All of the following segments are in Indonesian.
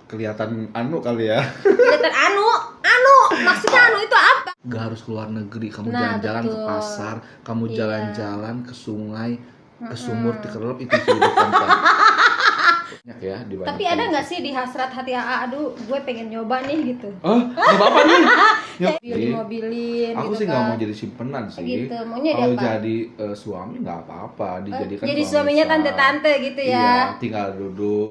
kelihatan anu kali ya. Kelihatan anu, maksudnya anu itu apa? Gak harus keluar negeri, kamu Nah, jalan-jalan ke betul. pasar, kamu Iya. jalan-jalan ke sungai, ke sumur, dikerelep itu kehidupan kan. Banyak ya di banyak Tapi ada tempat. nggak sih di hasrat hati AA, aduh gue pengen nyoba nih gitu. Oh, nggak apa-apa nih. Dimobilin Aku gitu sih nggak kan. mau jadi simpenan sih. Gitu, maunya Kalau apa? jadi suami nggak apa-apa, dijadikan Jadi suami suaminya sah. tante-tante gitu Iya, ya. tinggal duduk.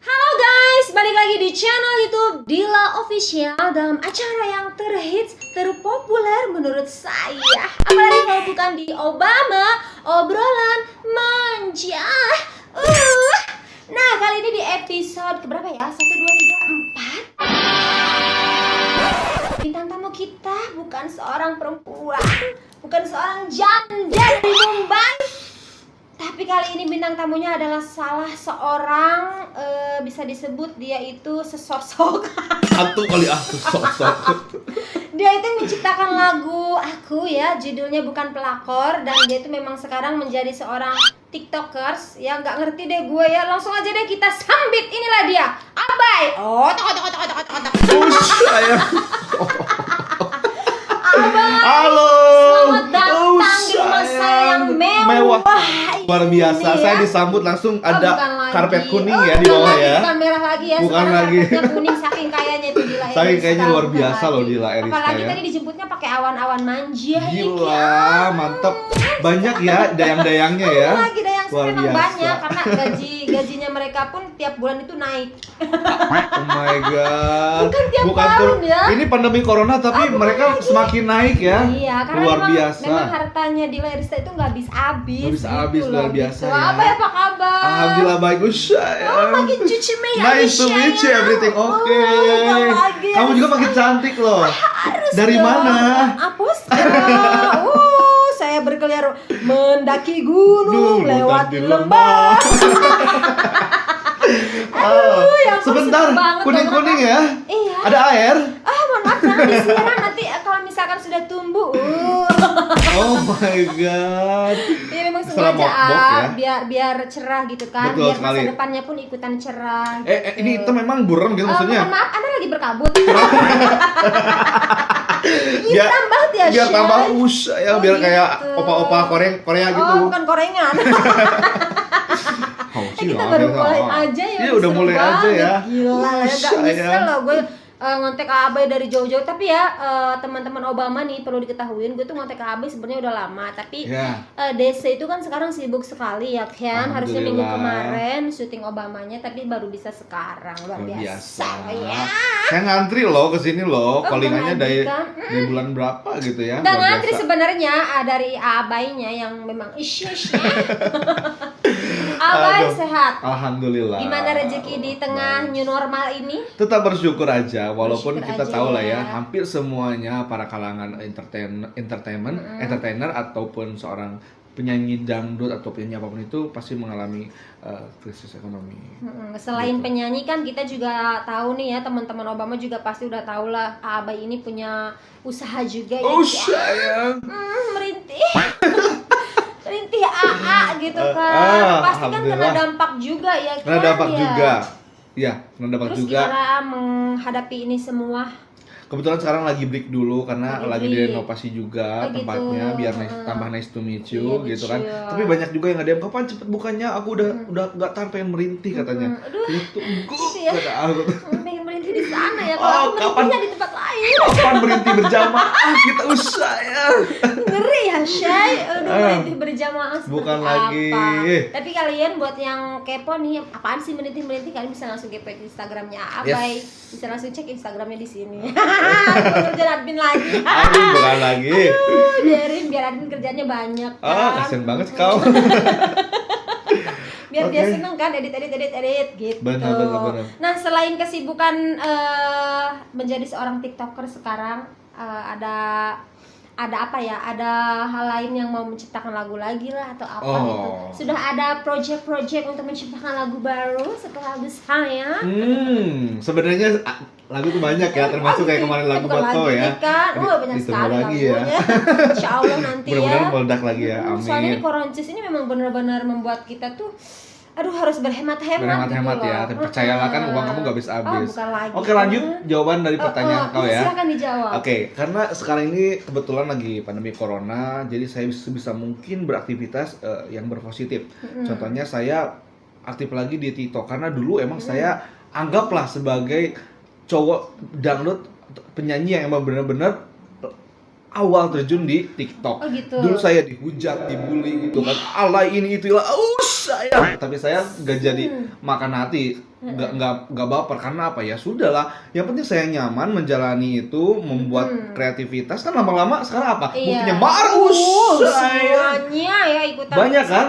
Halo guys, balik lagi di channel YouTube Dila Official dalam acara yang terhits, terpopuler menurut saya. Apalagi kalau bukan di Obama, obrolan manja. Nah, kali ini di episode keberapa ya? 1, 2, 3, 4. Bintang tamu kita bukan seorang perempuan, bukan seorang janda dari Mumbai. Tapi kali ini bintang tamunya adalah salah seorang bisa disebut dia itu sesosok. Satu kali sok-sok. Dia itu menciptakan lagu aku ya, judulnya Bukan Pelakor, dan dia itu memang sekarang menjadi seorang tiktokers ya, nggak ngerti deh gue ya. Langsung aja deh kita sambit, inilah dia, Abai. Oh, tok. Saya. Abai. Halo. Selamat datang di rumah saya yang mewah. Luar biasa. Ini Saya ya. disambut langsung Oh, ada bukan lagi. karpet kuning Oh, ya di bukan bawah lagi, ya. Bukan merah lagi ya. Bukan Sekarang lagi. karpetnya kuning, saking kayanya itu Dila. Saking Eriska, kayaknya luar bukan biasa loh lagi. Dila Eriska Apalagi ya. tadi dijemputnya pakai awan-awan manja. Gila, mantep. Banyak ya dayang-dayangnya ya. Lagi dayang Luar memang biasa. banyak karena gajinya mereka pun tiap bulan itu naik. Oh my god. Bukan tiap Bukan tahun tuh. ya. Ini pandemi corona tapi mereka semakin naik ya. Iya, karena Luar memang biasa. hartanya Dila Eriska itu nggak habis-habis. Nggak habis-habis, gitu luar loh, biasa gitu. ya. Apa ya, apa kabar? Alhamdulillah baik sayang. Oh, makin cuci mie. Nice to meet you everything. Oke. Kamu juga makin cantik loh. Dari mana? Apus? Saya berkeliaran mendaki gunung, lewat di lembah. Aduh, ya ampun, sebentar, seneng banget kuning-kuning ya. Iya. Ada air? Mohon maaf, jangan disiram nanti kalau misalkan sudah tumbuh. Oh my god. Iya, memang Setelah sengaja mokbok biar cerah gitu kan, Betul biar sekali. masa depannya pun ikutan cerah. Ini itu memang buram gitu maksudnya. Mohon maaf, Anda lagi berkabut. Biar Hitam banget ya, biar Shay. tambah ya, Oh, biar kayak gitu. opa-opa Korea gitu. Oh, bukan korengan. Kita baru mulai aja ya. Iya, udah udah seru mulai aja banget. ya. Gila, ya gak Sayang. nyesel loh gue ngontek Abai dari jauh-jauh. Tapi ya teman-teman Obama nih perlu diketahuin, gue tuh ngontek Abai sebenarnya udah lama. Tapi Ya. DC itu kan sekarang sibuk sekali ya kan. Harusnya minggu Alhamdulillah. kemarin syuting Obamanya, tapi baru bisa sekarang. Luar biasa. Ya. Saya ngantri loh ke sini loh, callingannya bukan lagi dari kan? bulan berapa gitu ya. Nggak luar ngantri biasa. sebenarnya, dari Abainya yang memang isyusnya. Abai Aduh. sehat. Alhamdulillah. Gimana rezeki di tengah Baik. new normal ini? Tetap bersyukur aja, walaupun Bersyukur kita aja tahu lah ya. ya, hampir semuanya para kalangan entertainer ataupun seorang penyanyi dangdut atau penyanyi apapun itu pasti mengalami krisis ekonomi. Selain Gitu. penyanyi kan kita juga tahu nih ya, teman-teman Obama juga pasti udah tahu lah Abai ini punya usaha juga ya. Oh sayang. Merintih. Merintih AA gitu kan. Pasti kan kena Alhamdulillah. dampak juga ya kan. Kena dampak ya. juga. Ya, kena dampak Terus juga. gimana menghadapi ini semua? Kebetulan sekarang lagi break dulu karena Lagi lagi break. direnovasi juga Oh, gitu. tempatnya biar tambah nice to meet you Iya, gitu kan. betul. Tapi banyak juga yang nge-DM, kapan cepet bukannya, aku udah nggak tahan pengen merintih katanya. Aduh, Itu gitu ya. kata aku. Pengen merintih di sana ya. Oh, Kalau aku kapan? merintihnya di tempat lain. Kapan berhenti berjamaah kita usah ya. Ngeri ya, Shay. Aduh, Ah. merintih berjamaah seperti Bukan apa. lagi. Tapi kalian buat yang kepo nih, apaan sih merintih-merintih, kalian bisa langsung kepo di Instagramnya Abai. Bisa langsung cek Instagramnya di sini. Kerjaan admin lagi. Aduh, bukan lagi. Biar admin kerjanya banyak kan. Kasian banget kau. Biar dia Oke. seneng kan, edit gitu. Benar. Nah, selain kesibukan menjadi seorang TikToker sekarang, ada ada apa ya? Ada hal lain yang mau menciptakan lagu lagi lah atau apa Oh. gitu. Sudah ada project-project untuk menciptakan lagu baru setelah lagu saya. Sebenarnya lagu tuh banyak ya, termasuk kayak kemarin lagu bukan buat kau lagi ya. nih kan. Banyak Ditunggu sekali lagi ya. lagunya. Insya Allah nanti ya. Mudah-mudahan meledak lagi ya, Soalnya ini amin. Koroncis ini memang benar-benar membuat kita tuh harus berhemat-hemat Berhemat-hemat gitu ya, loh. tapi percayalah kan uang kamu gak habis Oh, habis. bukan lagi. Oke, lanjut jawaban dari pertanyaan kau ya. Silakan dijawab. Oke, karena sekarang ini kebetulan lagi pandemi corona, jadi saya sebisa mungkin beraktivitas yang berpositif. Contohnya saya aktif lagi di TikTok karena dulu emang saya anggaplah sebagai cowok dangdut penyanyi yang emang benar-benar awal terjun di TikTok. Oh, gitu. Dulu saya dihujat, dibully gitu kan. Alay ini itulah. Saya. Tapi saya nggak jadi makan hati, nggak baper karena apa ya? Sudahlah. Yang penting saya nyaman menjalani itu, membuat kreativitas kan lama-lama sekarang apa? Iya. Buktinya marus saya. Semuanya ya ikutan. Banyak kan?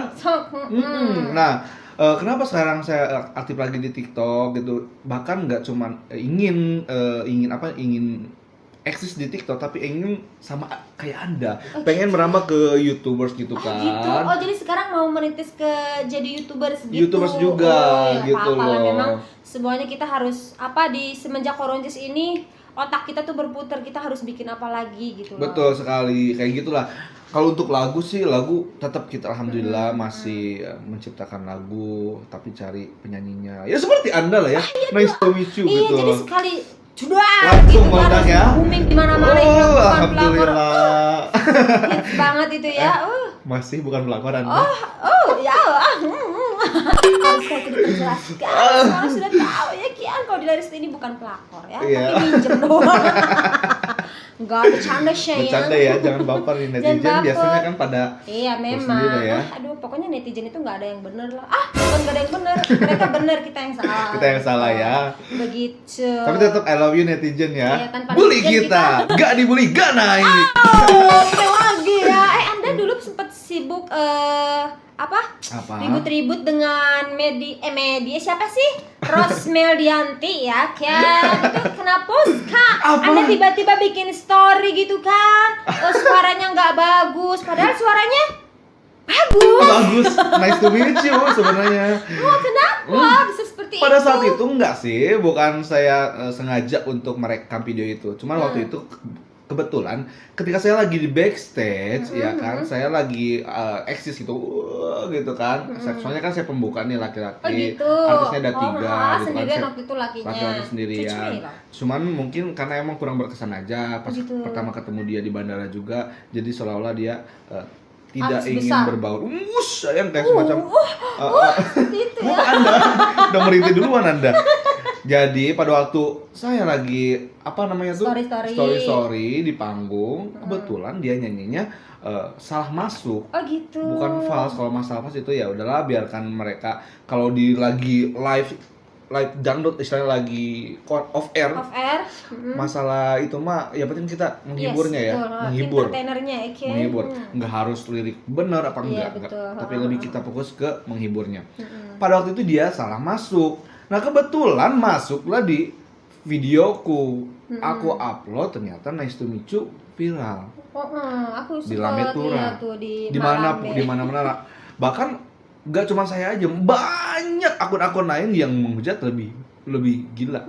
Nah, Kenapa sekarang saya aktif lagi di TikTok gitu? Bahkan nggak cuman ingin eksis di TikTok, tapi ingin sama kayak Anda, pengen merambah ke YouTubers gitu kan. gitu. Oh, jadi sekarang mau merintis ke jadi YouTubers gitu. YouTubers juga ya, gitu apa-apa lah. loh. Memang semuanya kita harus di semenjak Koroncis ini otak kita tuh berputar, kita harus bikin apa lagi gitu loh. Betul sekali, kayak gitulah. Kalau untuk lagu sih, lagu tetap kita alhamdulillah masih menciptakan lagu, tapi cari penyanyinya. Ya seperti Anda lah ya. Nice to meet you Iya, gitu jadi loh. sekali sudah Langsung gitu, meledak harus ya. booming di mana-mana ini bukan pelakor. Alhamdulillah. Hits banget itu ya. Masih bukan pelakor Anda. Harus saya tidak menjelaskan. Orang sudah tahu ya Kian kalau Dilaris ini bukan pelakor ya, Iya. tapi minjem doang. Enggak bercanda saya. Bercanda ya, jangan baper nih netizen. Jangan baper. Biasanya kan pada Iya memang. sendiri ya. Aduh, pokoknya netizen itu nggak ada yang bener lah. Bukan nggak ada yang bener. Mereka bener, kita yang salah. Kita yang salah ya. Begitu. Tapi tetap I love you netizen ya. Iya, tanpa Bully netizen kita, gak dibully gak naik. lagi ya. Anda dulu sempat sibuk Apa? ribut-ribut dengan media siapa sih? Rosmeldianti ya kan? Itu kenapa Kak? Apa? Anda tiba-tiba bikin story gitu kan? Suaranya nggak bagus, padahal suaranya bagus. Bagus, nice to meet you sebenarnya. Wah, kenapa bisa seperti Pada itu? saat itu enggak sih, bukan saya sengaja untuk merekam video itu. Cuman waktu itu kebetulan ketika saya lagi di backstage ya kan, saya lagi eksis gitu gitu kan. Soalnya kan saya pembukaan nih laki-laki. Oh gitu. Artisnya ada 3 gitu kan. sendirian Saya waktu itu lakinya. laki-laki sendirian. Cuci lah. Cuman mungkin karena emang kurang berkesan aja pas Gitu. pertama ketemu dia di bandara juga, jadi seolah-olah dia tidak Artis ingin besar. berbaur. Sayang kayak semacam Seperti itu ya. Anda udah merintih duluan Anda. Jadi pada waktu saya lagi story di panggung, kebetulan dia nyanyinya salah masuk. Oh gitu. Bukan false. Kalau masalah false itu ya udahlah, biarkan mereka. Kalau di lagi live dangdut istilahnya lagi off air. Off air. Masalah itu mah ya penting kita menghiburnya Yes, ya, betul. menghibur. Entertainernya ya, Ken. Menghibur. Nggak harus lirik benar apa Iya, enggak. betul. Tapi lebih kita fokus ke menghiburnya. Pada waktu itu dia salah masuk. Nah, kebetulan masuklah di videoku. Aku upload, ternyata Nice to Meet You viral. Aku Di suka Lametura. lihat tuh di Di mana-mana. Bahkan nggak cuma saya aja, banyak akun-akun lain yang menghujat lebih gila.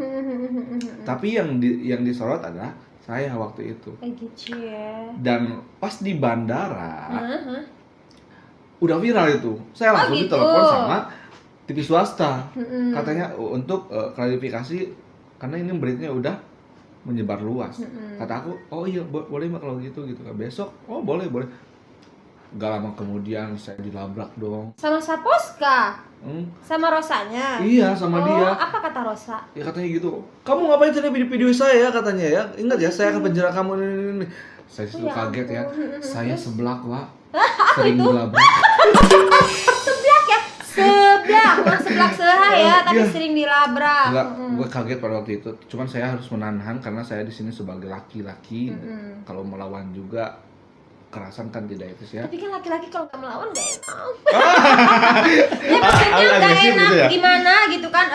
Tapi yang disorot adalah saya waktu itu. Gitu ya. Dan pas di bandara udah viral itu. Saya langsung gitu. ditelepon sama TV swasta. Katanya untuk klarifikasi karena ini beritanya udah menyebar luas. Kata aku, "Oh iya, boleh Mbak kalau gitu." Kan. Besok, "Oh, boleh." Gak lama kemudian saya dilabrak dong. Sama Saposka? Sama Rosanya? Iya, sama dia. Apa kata Rosa? Ya katanya gitu. "Kamu ngapain tadi video saya?" katanya ya. "Ingat ya, saya akan penjara kamu ini." Saya situ kaget ya. Saya seblak, Wak. Sering dilabrak. Seblak ya? Seblak seha ya, tapi Iya. sering dilabrak. Enggak, gue kaget pada waktu itu. Cuman saya harus menahan karena saya di sini sebagai laki-laki. Kalau melawan juga kekerasan kan tidak etis ya. Tapi kan laki-laki kalau nggak melawan nggak enak. Ya maksudnya nggak agresif enak gitu ya? gimana gitu kan?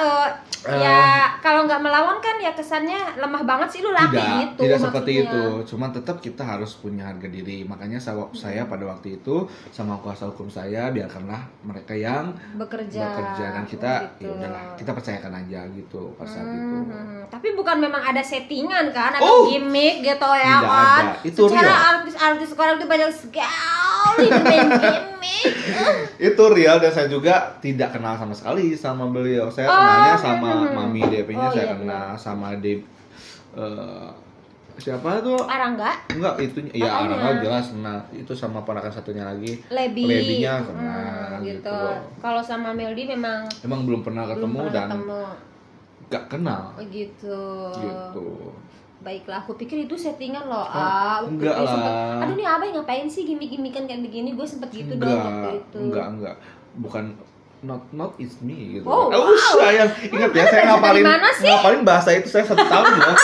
Ya kalau nggak melawan kan ya kesannya lemah banget sih lu laki gitu. Tidak seperti maksudnya. itu. Cuman tetap kita harus punya harga diri. Makanya saya pada waktu itu sama kuasa hukum saya biarkanlah mereka yang bekerja dan kita gitu. ya udahlah, kita percayakan aja gitu pada saat itu. Tapi bukan memang ada settingan kan atau gimmick gitu ya Tidak kan? ada. Itu secara real. artis-artis sekarang itu banyak sekali main gimmick. Itu real dan saya juga tidak kenal sama sekali sama beliau. Saya kenalnya sama Mami DP-nya saya iya, kenal sama siapa tuh? Arangga? Enggak, itu ya Apanya? Arangga jelas. Nah, itu sama ponakan satunya lagi. Lebinya Lebinya kenal gitu. gitu. Kalau sama Meldi memang Emang belum pernah ketemu dan gak kenal. Gitu. Gitu. Baiklah, aku pikir itu settingan loh. Enggak waktu itu lah. sempet, aduh nih abang ngapain sih gimmick-gimmickan kayak begini? Gue sempet gitu dong waktu itu. Enggak. Bukan not is me gitu. Oh, wow. Sayang. Ingat ya, saya ngapalin bahasa itu saya 1 tahun loh.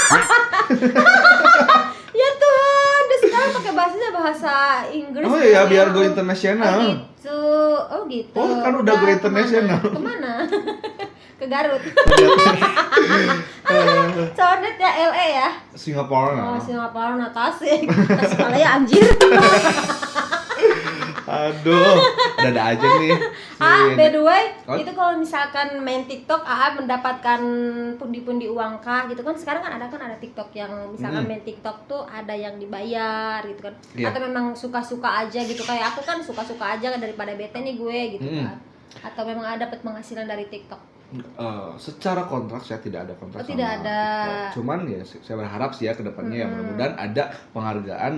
Ya Tuhan, dia sekarang pakai bahasa Inggris. Oh iya, kan? biar go internasional. Oh gitu. Oh, kan udah go internasional. Kemana? Ke Garut. Codet ya LA ya. Singapura. Oh, Singapura Tasik. Tasikmalaya anjir. Aduh, ada aja nih. By the way, itu kalau misalkan main TikTok, mendapatkan pundi-pundi uang kah gitu kan. Sekarang kan ada TikTok yang misalkan main TikTok tuh ada yang dibayar gitu kan. Iya. Atau memang suka-suka aja gitu. Kayak aku kan suka-suka aja daripada bete nih gue gitu kan. Atau memang ada dapat penghasilan dari TikTok. Secara kontrak saya tidak ada kontrak sama tidak ada. TikTok. Cuman ya saya berharap sih ya ke depannya ya mudah-mudahan ada penghargaan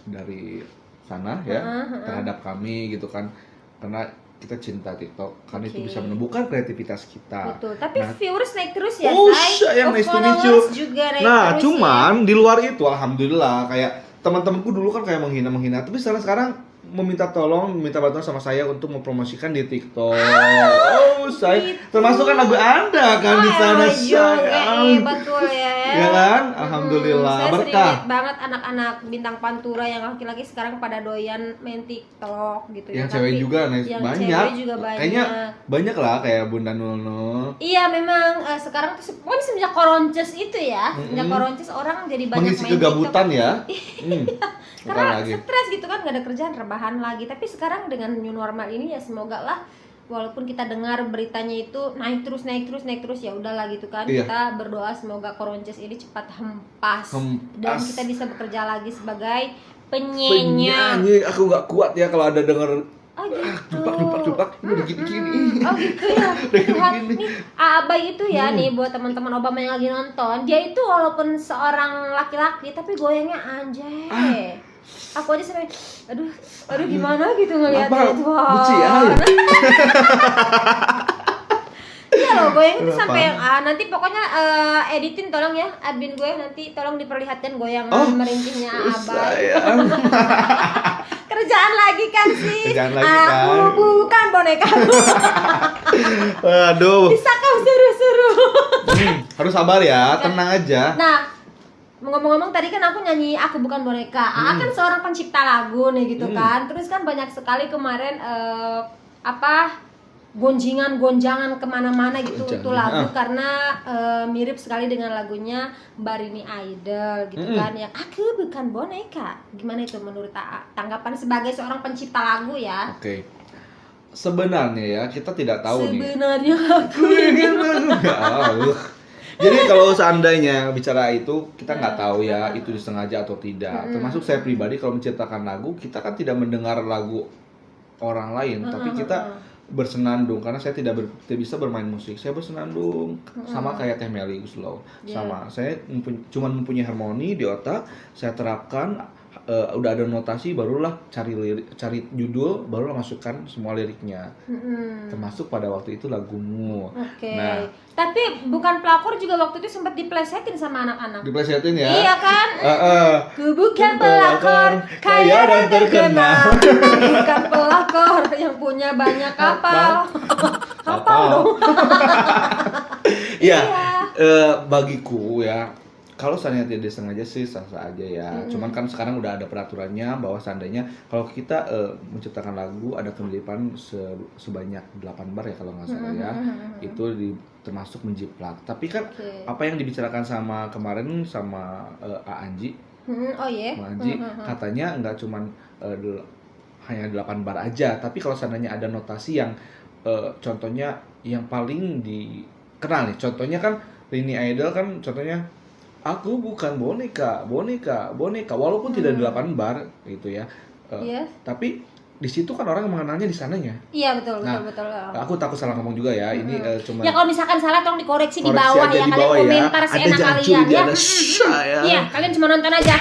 dari sana ya terhadap kami gitu kan, karena kita cinta TikTok karena itu bisa menumbuhkan kreativitas kita. Betul. Tapi viewers naik terus ya, sayang, nice to meet you. Juga naik Nah, terus cuman di luar itu alhamdulillah kayak teman-temanku dulu kan kayak menghina, tapi sekarang minta bantuan sama saya untuk mempromosikan di TikTok. Saya termasuk kan lagu Anda kan di sana, sayang. Betul ya. Ya kan? Alhamdulillah, saya berkah. sering lihat banget anak-anak bintang Pantura yang laki-laki sekarang pada doyan main TikTok gitu Yang ya. cewek juga yang banyak. cewek juga banyak. Kayaknya banyak lah kayak Bunda Nulno. Iya, memang sekarang tuh pokoknya semenjak Koronces itu ya. Semenjak Koronces orang jadi banyak mengisi main kegabutan TikTok. ya. Karena stres gitu kan, gak ada kerjaan, rebahan lagi. Tapi sekarang dengan new normal ini ya semoga lah, walaupun kita dengar beritanya itu naik terus ya udahlah gitu kan. Iya. Kita berdoa semoga Koronces ini cepat hempas dan kita bisa bekerja lagi sebagai penyanyi. Aku nggak kuat ya kalau ada denger Gitu. dupak ini udah gini. Oh gitu ya. Tuhan, nih Abai itu ya nih buat teman-teman Obama yang lagi nonton, dia itu walaupun seorang laki-laki tapi goyangnya anjay. Aku aja sampai aduh gimana gitu ngeliatnya itu. Buci ya. Iya loh, goyang itu sampai yang nanti pokoknya editin tolong ya, admin gue nanti tolong diperlihatkan goyang merintihnya Abai. Kerjaan lagi kan sih. Aku bukan bonekamu. Aduh. Bisa kau suruh-suruh. Harus sabar ya, tenang aja. Nah, ngomong-ngomong tadi kan aku nyanyi Aku Bukan Boneka. Kan seorang pencipta lagu nih gitu kan. Terus kan banyak sekali kemarin gonjangan kemana-mana gitu untuk lagu karena mirip sekali dengan lagunya Mbak Rini Idol gitu kan yang Aku Bukan Boneka. Gimana itu menurut tanggapan sebagai seorang pencipta lagu ya? Oke. Sebenarnya ya kita tidak tahu Sebenarnya aku ingin Jadi kalau seandainya bicara itu kita nggak tahu ya itu disengaja atau tidak. Termasuk saya pribadi kalau menciptakan lagu kita kan tidak mendengar lagu orang lain, tapi kita bersenandung karena saya tidak bisa bermain musik. Saya bersenandung sama kayak Teh Meli Guslow. Sama saya cuma mempunyai harmoni di otak, saya terapkan udah ada notasi barulah cari judul barulah masukkan semua liriknya. Termasuk pada waktu itu lagumu. Nah, tapi bukan pelakor juga waktu itu sempat diplesetin sama anak-anak. Diplesetin ya? Iya kan? Ku bukan pelakor kaya dan terkenal. Bukan pelakor yang punya banyak kapal. Kapal dong. Iya. Bagiku ya, kalau seandainya tidak disengaja sih sah-sah aja ya. Cuman kan sekarang udah ada peraturannya bahwa seandainya kalau kita menciptakan lagu ada kemiripan sebanyak 8 bar ya kalau nggak salah ya. Itu termasuk menjiplak. Tapi kan apa yang dibicarakan sama kemarin sama Anji, Oh iya. Anji katanya nggak cuman hanya 8 bar aja, tapi kalau seandainya ada notasi yang contohnya yang paling dikenal nih, contohnya kan Rini Idol kan contohnya aku bukan boneka, walaupun tidak 8 bar gitu ya. Tapi di situ kan orang mengenalnya di sananya. Iya betul. Aku takut salah ngomong juga ya. Ini cuma ya kalau misalkan salah tolong dikoreksi di bawah ya, kalian komentar seenak kalian ya. Iya, kalian cuma nonton aja.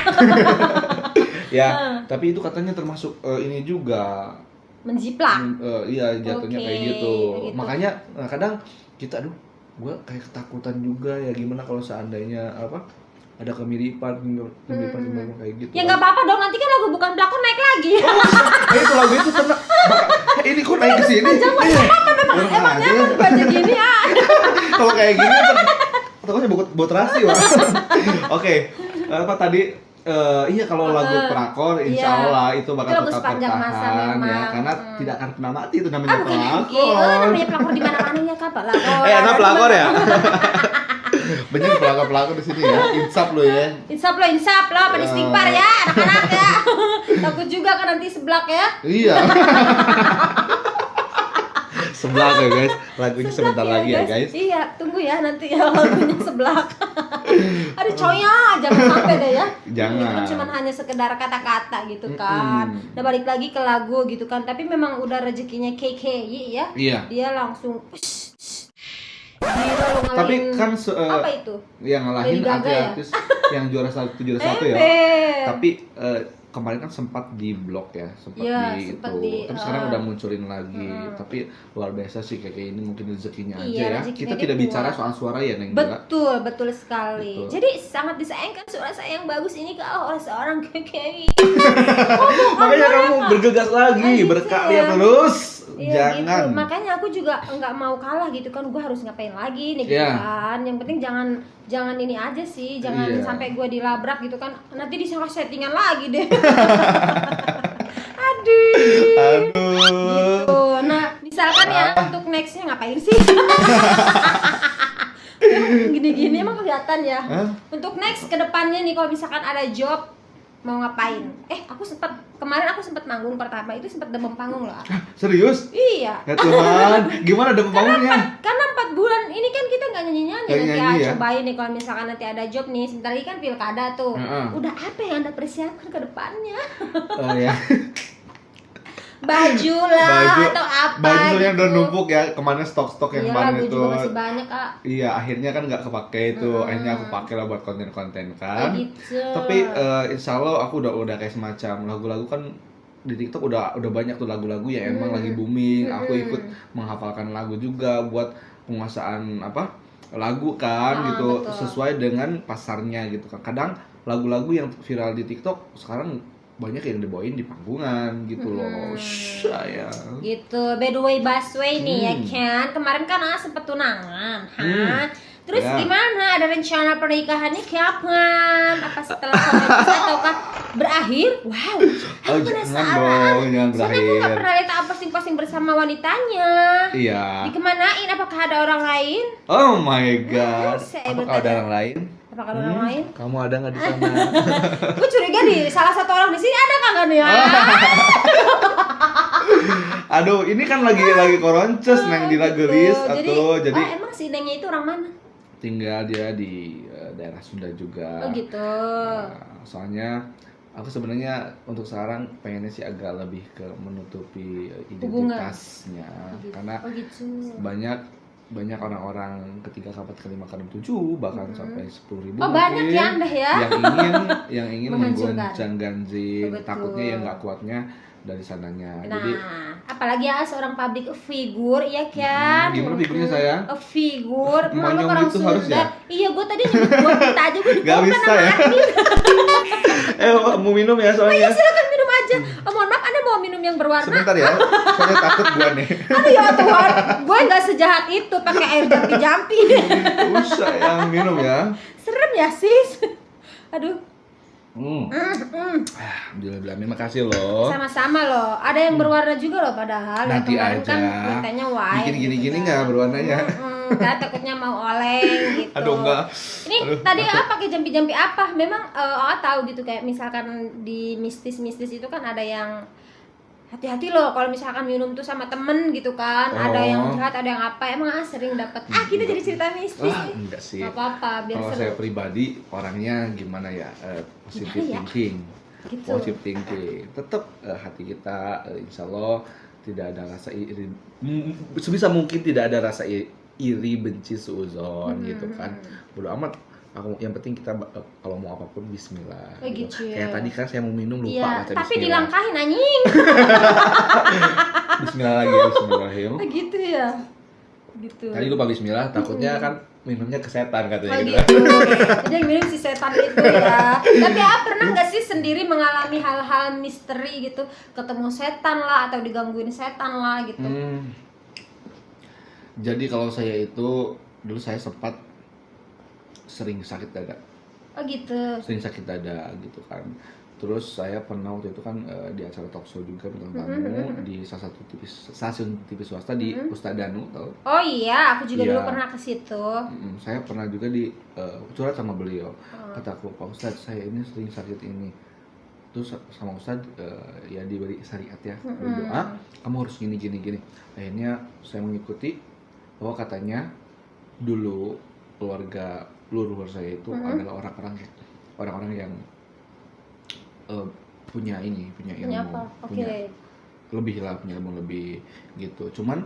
Ya, tapi itu katanya termasuk ini juga menjiplak. Iya, jatuhnya kayak gitu. Makanya kadang kita gue kayak ketakutan juga ya, gimana kalau seandainya ada kemiripan kayak gitu. Ya nggak apa-apa dong, nanti kan lagu Bukan Pelakor naik lagi. Itu lagu itu kena ini kok naik ke sini. Emangnya kan baca gini ya. Kalau kayak gini takutnya buat terasi wah. Oke, apa tadi iya kalau lagu pelakor insya Allah itu bakal tetap bertahan ya, karena tidak akan pernah mati, itu namanya pelakor. Namanya pelakor di mana-mana ya kak, pelakor. Enak pelakor ya. Banyak pelakor di sini ya. Insap lo ya. Insap lo, pada istighfar ya anak-anak ya. Takut juga kan nanti seblak ya. Iya. Seblak ya guys, lagunya sebentar lagi ya guys. Iya, tunggu ya nanti ya lagunya seblak. Aduh coya, jangan sampai deh ya. Jangan. Ini kan cuma hanya sekedar kata-kata gitu kan. Nah balik lagi ke lagu gitu kan, tapi memang udah rezekinya KKI ya. Iya. Dia langsung tapi kan apa itu? Yang ngalahin artis yang juara satu ya. Tapi kemarin kan sempat di blok ya, sempat di itu. Tapi sekarang udah munculin lagi. Tapi luar biasa sih kayak ini, mungkin rezekinya aja ya. Kita tidak bicara soal suara ya, Neng. Betul sekali. Betul. Jadi sangat disayangkan suara saya yang bagus ini kalau oleh seorang KKI. Makanya kamu bergegas lagi, berkarya terus. Iya, jangan. Gitu. Makanya aku juga nggak mau kalah gitu kan. Gue harus ngapain lagi nih gitu kan. Yang penting jangan ini aja sih, jangan sampai gue dilabrak gitu kan. Nanti disangka settingan lagi deh. Aduh. Gitu. Nah, misalkan ya untuk nextnya ngapain sih? Gini-gini emang kelihatan ya. Untuk next ke depannya nih kalau misalkan ada job mau ngapain? Kemarin aku sempat manggung pertama itu sempat demam panggung loh. Serius? Iya. Ya Tuhan, gimana demam panggungnya? Karena 4 bulan ini kan kita nggak nyanyi-nyanyi. Nanti ya cobain nih kalau misalkan nanti ada job nih, sebentar lagi kan pilkada tuh. Udah apa yang Anda persiapkan ke depannya? Oh ya. Baju lah atau apa baju gitu. Yang udah numpuk ya, kemana stok yang kemarin itu. Iya, juga masih banyak kak. Iya, akhirnya kan nggak kepake itu. Akhirnya aku pakai lah buat konten-konten kan. Gitu. Tapi insya Allah aku udah kayak semacam lagu-lagu kan di TikTok udah banyak tuh lagu-lagu yang emang lagi booming. Aku ikut menghafalkan lagu juga buat penguasaan lagu kan gitu, betul. Sesuai dengan pasarnya gitu kan. Kadang lagu-lagu yang viral di TikTok sekarang banyak yang dibawain di panggungan gitu loh. Sayang. Gitu. By the way Busway nih ya kan. Kemarin kan sempet tunangan. Terus gimana? Ada rencana pernikahannya kapan? Apa setelah komunitas ataukah berakhir? Wow. Aku penasaran. Jangan berakhir. Soalnya aku gak pernah lihat posting-posting bersama wanitanya. Iya. Dikemanain? Apakah ada orang lain? Oh my god. Apakah ada orang lain? Apakah ada orang lain? Kamu ada nggak di sana? Gue curiga di salah satu orang di sini ada kagak nih ya? Aduh, ini kan lagi koronces Neng di Lagelis atau jadi. Emang si Nengnya itu orang mana? Tinggal dia di daerah Sunda juga. Oh gitu. Soalnya aku sebenarnya untuk sekarang pengennya sih agak lebih ke menutupi identitasnya. Karena banyak orang-orang ketiga, keempat, kelima, keenam, 7 bahkan sampai 10.000 banyak ya Anda ya yang ingin menggoncang ganjing, takutnya yang nggak kuatnya dari sananya. Nah, jadi apalagi seorang public figure ya kan. Gimana figurnya saya? Figur Monyong orang gitu harus ya? Iya, gue tadi nyebut kita aja gue nggak bisa ya. Mau minum ya soalnya. Oh iya, silakan minum aja. Mohon maaf, Anda mau minum minum yang berwarna. Sebentar ya, soalnya takut gua nih. Aduh ya Tuhan, gue nggak sejahat itu pakai air jampi-jampi. Usah yang minum ya. Serem ya sis. Aduh. Alhamdulillah, terima kasih loh. Sama-sama loh. Ada yang berwarna juga loh padahal. Nanti yang kemarin aja. kan mintanya white. Bikin gini-gini gitu nggak kan. berwarnanya? Kan takutnya mau oleng gitu. Aduh enggak. Ini Aduh, tadi takut. pakai jampi-jampi apa? Memang tahu gitu kayak misalkan di mistis-mistis itu kan ada yang hati-hati loh kalau misalkan minum tuh sama temen gitu kan. Ada yang Oh. jahat, ada yang apa. Emang sering dapat. Kita jadi cerita mistis nih. Enggak sih. Gak apa-apa, biar Kalau seru. saya pribadi orangnya gimana ya? Positive Gimana ya? thinking. Gitu. Positive thinking. Tetap hati kita insya Allah tidak ada rasa iri. Sebisa mungkin tidak ada rasa iri, benci, suuzon gitu kan. Bodo amat. Yang penting kita kalau mau apapun Bismillah. Oh, gitu ya. Kayak tadi kan saya mau minum lupa Iya, baca tapi Bismillah. dilangkahin anjing. Bismillah lagi ya, Bismillahirrahmanirrahim. Oh, gitu ya. Gitu. Tadi lupa Bismillah, takutnya kan minumnya ke setan katanya Oh gitu. gitu. Jadi yang minum si setan itu ya. Tapi pernah nggak sih sendiri mengalami hal-hal misteri gitu, ketemu setan lah atau digangguin setan lah gitu? Jadi kalau saya itu dulu saya sempat sering sakit dada. Oh gitu. Sering sakit dada gitu kan. Terus saya pernah waktu itu kan di acara talk show juga bintang tamu di salah satu stasiun TV swasta di Ustadz Danu, tau? Oh iya, aku juga Iya. dulu pernah ke situ. Saya pernah juga di curhat sama beliau. Kataku, Pak Ustadz, saya ini sering sakit ini. Terus sama Ustadz ya diberi syariat ya, berdoa, kamu harus gini. Akhirnya saya mengikuti bahwa katanya dulu keluarga leluhur saya itu adalah orang-orang yang punya ilmu, apa? Oke. punya ilmu lebih gitu. Cuman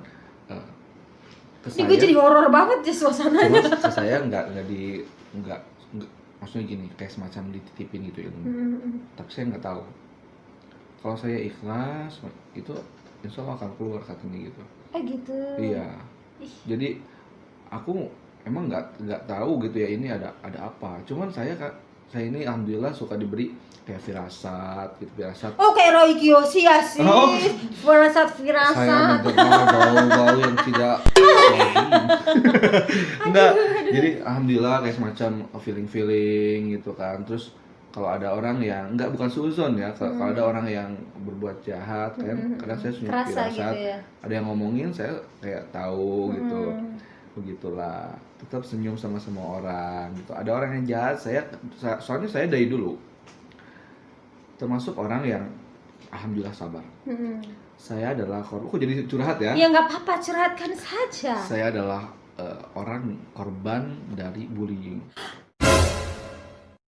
ke Ini gue saya, jadi horor banget ya suasananya. ke saya nggak maksudnya gini, kayak semacam dititipin gitu ilmu. Tapi saya nggak tahu. Kalau saya ikhlas itu insya Allah akan keluar katanya gitu. Gitu. Iya. Jadi aku emang nggak tahu gitu ya ini ada apa. Cuman saya ini alhamdulillah suka diberi kayak firasat. Oh kayak Roy Kiyoshi ya sih. Oh. Firasat. Saya mendengar bau-bau yang tidak enggak. Jadi alhamdulillah kayak semacam feeling gitu kan. Terus kalau ada orang yang bukan suuzon ya, kalau ada orang yang berbuat jahat kan, kadang saya punya Kerasa firasat. gitu ya. Ada yang ngomongin saya kayak tahu gitu. Begitulah, tetap senyum sama semua orang gitu. Ada orang yang jahat, soalnya saya dari dulu termasuk orang yang alhamdulillah sabar. Saya adalah kok jadi curhat ya? Ya nggak apa-apa, curhatkan saja. Saya adalah orang korban dari bullying,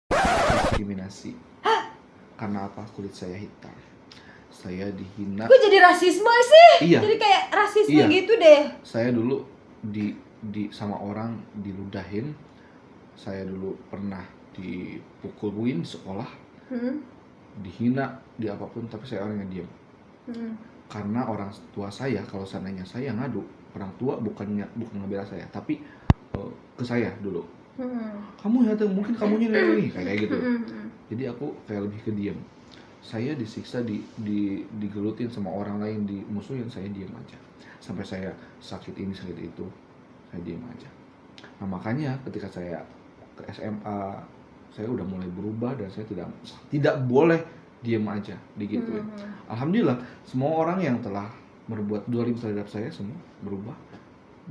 diskriminasi. Karena apa? Kulit saya hitam. Saya dihina. Gue jadi rasisme sih. Iya. Jadi kayak rasisme Iya. gitu deh. Saya dulu sama orang diludahin. Saya dulu pernah dipukulin di sekolah, dihina di apapun, tapi saya orang yang diam. Karena orang tua saya, kalau seandainya saya ngadu, orang tua bukan ngebela saya, tapi ke saya dulu. Kamu ya tuh, mungkin kamunya nih kayak gitu. Jadi aku kayak lebih ke diam. Saya disiksa, digelutin sama orang lain, dimusuhin, saya diam aja. Sampai saya sakit ini sakit itu, saya diam aja. Nah makanya ketika saya ke SMA, saya udah mulai berubah dan saya tidak boleh diam aja digituin. Alhamdulillah semua orang yang telah berbuat dolim terhadap saya semua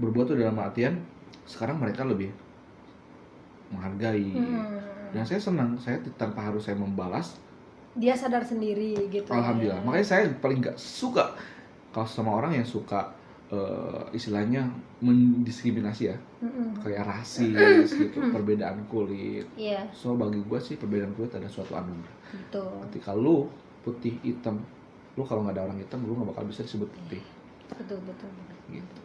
berbuat itu dalam artian sekarang mereka lebih menghargai. Dan saya senang, saya tanpa harus saya membalas, Dia sadar sendiri gitu. alhamdulillah. Makanya saya paling gak suka kalau sama orang yang suka istilahnya mendiskriminasi ya, kayak rasis gitu, perbedaan kulit. Iya, So bagi gue sih perbedaan kulit ada suatu anugerah. betul. Ketika lu putih hitam, lu kalau nggak ada orang hitam lu nggak bakal bisa disebut putih. Betul. Gitu.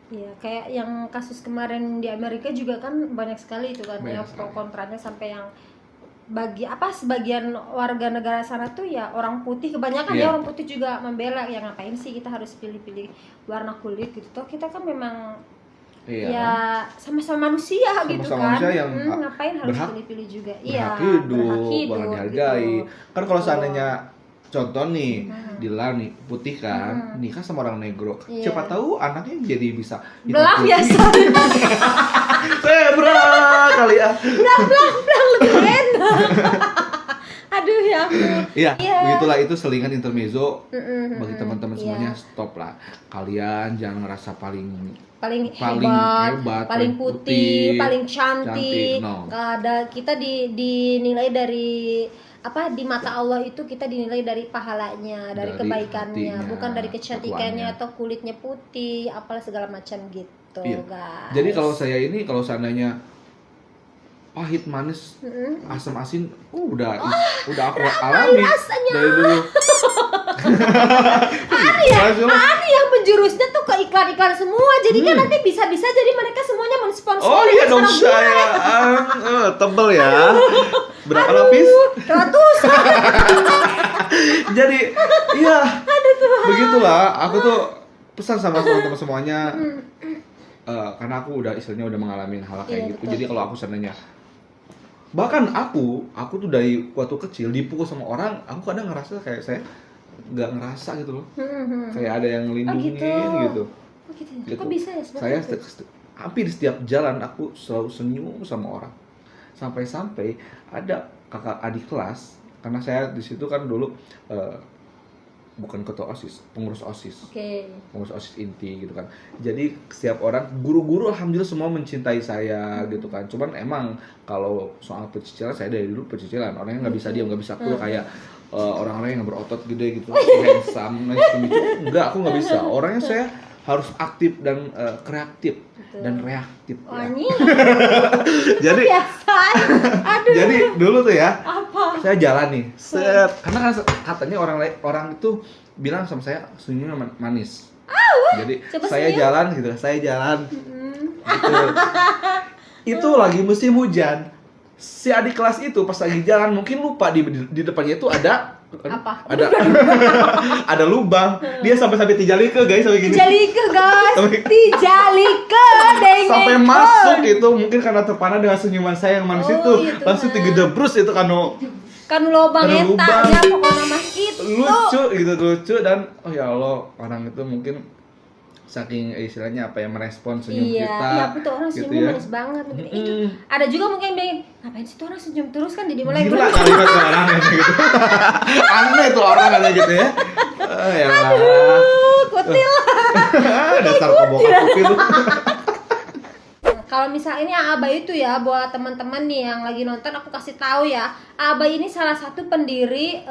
Iya, kayak yang kasus kemarin di Amerika juga kan banyak sekali itu kan ya Banyak pro sekali. kontranya sampai yang sebagian warga negara sana tuh ya orang putih kebanyakan Iya. ya orang putih juga membela ya ngapain sih kita harus pilih-pilih warna kulit gitu toh kita kan memang Iya. ya sama-sama manusia gitu Sama-sama kan. manusia yang Ngapain harus berhak- pilih-pilih juga. Berhak hidup, berhak hidup berhak dihargai. gitu. Kan kalau Betul. seandainya contoh nih, Dila nih putih kan, nikah sama orang negro. Iya. Siapa tahu anaknya jadi bisa hitam Belah putih. biasa. Zebra kali ya. Belah lebih enak. Aduh ya ampun. Iya, Iya. begitulah itu selingan intermezzo. Mm-mm, Bagi teman-teman iya. semuanya stop lah. Kalian jangan ngerasa paling paling hebat, paling paling putih, putih, paling cantik. no. Nggak ada, kita dinilai dari apa, di mata Allah itu kita dinilai dari pahalanya, dari kebaikannya, hatinya, bukan dari kecantikannya kelakuannya. atau kulitnya putih, apalah segala macam gitu, Iya. guys. Jadi kalau saya ini kalau seandainya pahit manis Mm-mm. asam asin udah aku alami rasanya. dari dulu. Ini yang penjurusnya tuh ke iklan-iklan semua, jadi kan nanti bisa-bisa jadi mereka semuanya mensponsori. Oh iya dong sekarang saya tebel ya. Berapa lapis? 100. Jadi iya. Begitulah aku tuh pesan sama teman-teman semuanya. Karena aku udah istilahnya udah mengalami hal kayak Iya, gitu. betul. Jadi kalau aku seandainya bahkan aku tuh dari waktu kecil dipukul sama orang, aku kadang ngerasa kayak saya nggak ngerasa gitu loh. Kayak ada yang ngelindungin gitu. Oh gitu. Gitu. Kok bisa ya seperti Saya itu? hampir setiap jalan aku selalu senyum sama orang. Sampai-sampai ada kakak adik kelas, karena saya di situ kan dulu bukan ketua OSIS, pengurus OSIS. Oke. Pengurus OSIS inti gitu kan. Jadi setiap orang, guru-guru alhamdulillah semua mencintai saya gitu kan. Cuman emang kalau soal pecicilan, saya dari dulu pecicilan. Orangnya nggak bisa diam, nggak bisa cool kayak orang-orang yang berotot gede gitu, handsome, nice to meet you. Enggak, aku nggak bisa. Orangnya saya harus aktif dan kreatif dan reaktif. Oh, Ya. ini Jadi biasa. Aduh. jadi dulu tuh ya, Apa? saya jalan nih, set. Karena kan katanya orang itu bilang sama saya senyumnya manis. Jadi Coba saya senyum. jalan gitu, saya jalan. Gitu. Itu lagi musim hujan. Si adik kelas itu pas lagi jalan mungkin lupa di depannya itu ada Apa? ada lubang. Dia sampai tijalike guys, sampai gini. Tijalike guys, tijalike dengeng. Sampai masuk itu mungkin karena terpana dengan senyuman saya yang manis Oh, itu, iya, Tuhan. langsung digedebrus itu kan Kan lobang Ada eta lubang. ya pokoknya mah itu. lucu dan oh ya Allah, orang itu mungkin saking istilahnya apa ya, merespon senyum Iya, kita iya betul, orang gitu senyum ya. manis banget mungkin. Itu Mm-mm. ada juga mungkin yang bilang, ngapain sih tuh orang senyum terus, kan jadi mulai Gila kalimat tuh orang kayak gitu. Aneh tuh orang kayak gitu ya. Ya lah. kutil. Dasar kobok itu. Kalau misalnya ini Aba itu ya, buat teman-teman nih yang lagi nonton, aku kasih tahu ya, Aba ini salah satu pendiri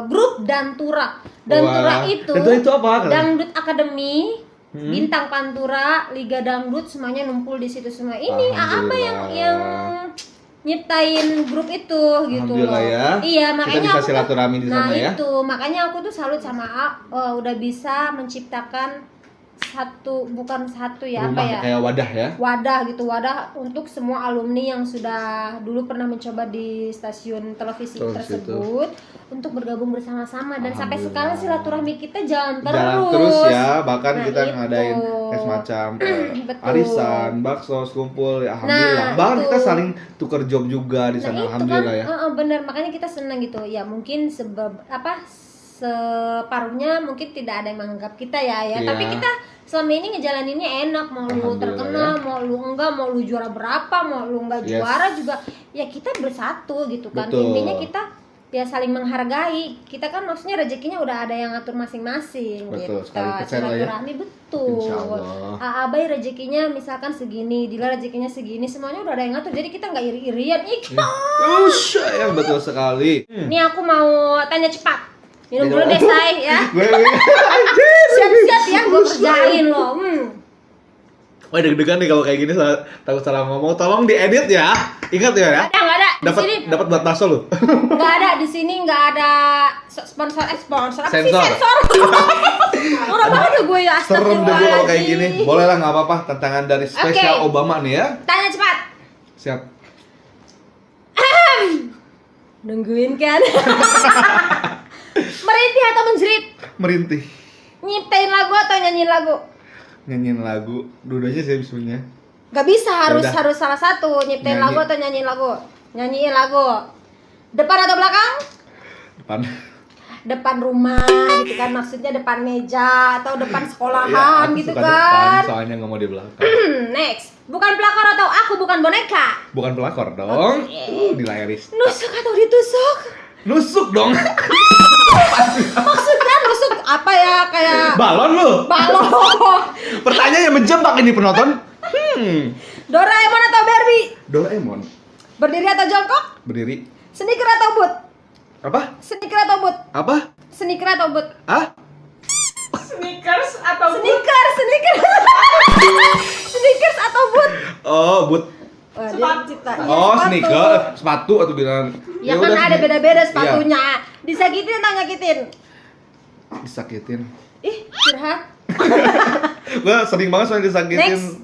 grup Dantura. Dantura Wah. itu Itu apa? Dangdut Academy, Bintang Pantura, Liga Dangdut, semuanya numpul di situ semua. Ini Aba yang nyiptain grup itu gitu loh. Alhamdulillah ya. Iya, Kita makanya bisa aku silaturahmi di sana ya. itu, makanya aku tuh salut sama udah bisa menciptakan bukan satu ya, Rumah apa ya? kayak wadah ya. Wadah untuk semua alumni yang sudah dulu pernah mencoba di stasiun televisi Betul, tersebut untuk bergabung bersama-sama, dan sampai Alhamdulillah. sekarang silaturahmi kita jalan Jalan terus. terus ya, bahkan Nah, kita itu. ngadain kayak semacam Betul. arisan, bakso, kumpul ya, alhamdulillah. Nah, Bahkan itu. kita saling tukar job juga di Nah sana, itu alhamdulillah kan, ya. bener, makanya kita senang gitu ya. Mungkin separuhnya mungkin tidak ada yang menganggap kita ya, Iya. tapi kita selama ini ngejalaninnya enak. Mau lu Alhamdulillah terkenal, ya. mau lu enggak, mau lu juara berapa, mau lu enggak Yes. juara juga, ya kita bersatu gitu kan. Betul. Intinya kita ya saling menghargai. Kita kan maksudnya rezekinya udah ada yang ngatur masing-masing. Betul, gitu. sekali percaya lah ya. Silaturahmi betul. Insya Allah. Abai rezekinya misalkan segini, Dila rezekinya segini, semuanya udah ada yang ngatur. Jadi kita nggak iri-irian. Yang betul sekali. Ini aku mau tanya cepat. Minum dulu deh, say ya. Gue Siap-siap ya, gue kerjain loh. Wah, deg-degan nih kalau kayak gini, takut salah ngomong. Tolong diedit ya. Ingat ya. Nggak ada. Di sini Dapat buat bakso lu. nggak ada. Di sini nggak ada sponsor. Apa sih Sensor. sensor? Orang banget ya gue ya. Serem deh gue kalau kayak gini. Astagfirullahaladzim. Boleh lah, nggak apa-apa. Tantangan dari spesial Oke. Obama nih ya. Tanya cepat. Siap. Nungguin kan? Merintih atau menjerit? Merintih. Nyiptain lagu atau nyanyiin lagu? Nyanyiin lagu. Dua-duanya saya bisanya. Gak bisa, harus Yaudah. salah satu. Nyiptain Nyanyi. lagu atau nyanyiin lagu? Nyanyiin lagu. Depan atau belakang? Depan. depan rumah gitu kan, maksudnya depan meja atau depan sekolahan Aku gitu suka kan. depan, soalnya nggak mau di belakang. Next, bukan pelakor atau aku bukan boneka. Bukan pelakor dong. Oke. Dilayaris. Nusuk atau ditusuk? Nusuk dong. Maksudnya nusuk apa ya, kayak Balon lu. balon. Pertanyaan yang menjebak ini penonton. Doraemon atau Barbie? Doraemon. Berdiri atau jongkok? Berdiri. Sneaker atau boot? Apa? Sneaker atau boot? Apa? Sneaker atau boot? Ah? Sneakers atau boot? Sneaker. Sneakers atau boot? Oh, boot. Wah, dia Sepatu. ciptanya Oh, sepatu. sneaker, sepatu atau bilang. Ya kan udah, ada beda-beda Iya. sepatunya. Disakitin atau nyakitin? Disakitin. Ih, curhat. Gua sering banget soalnya disakitin. Next.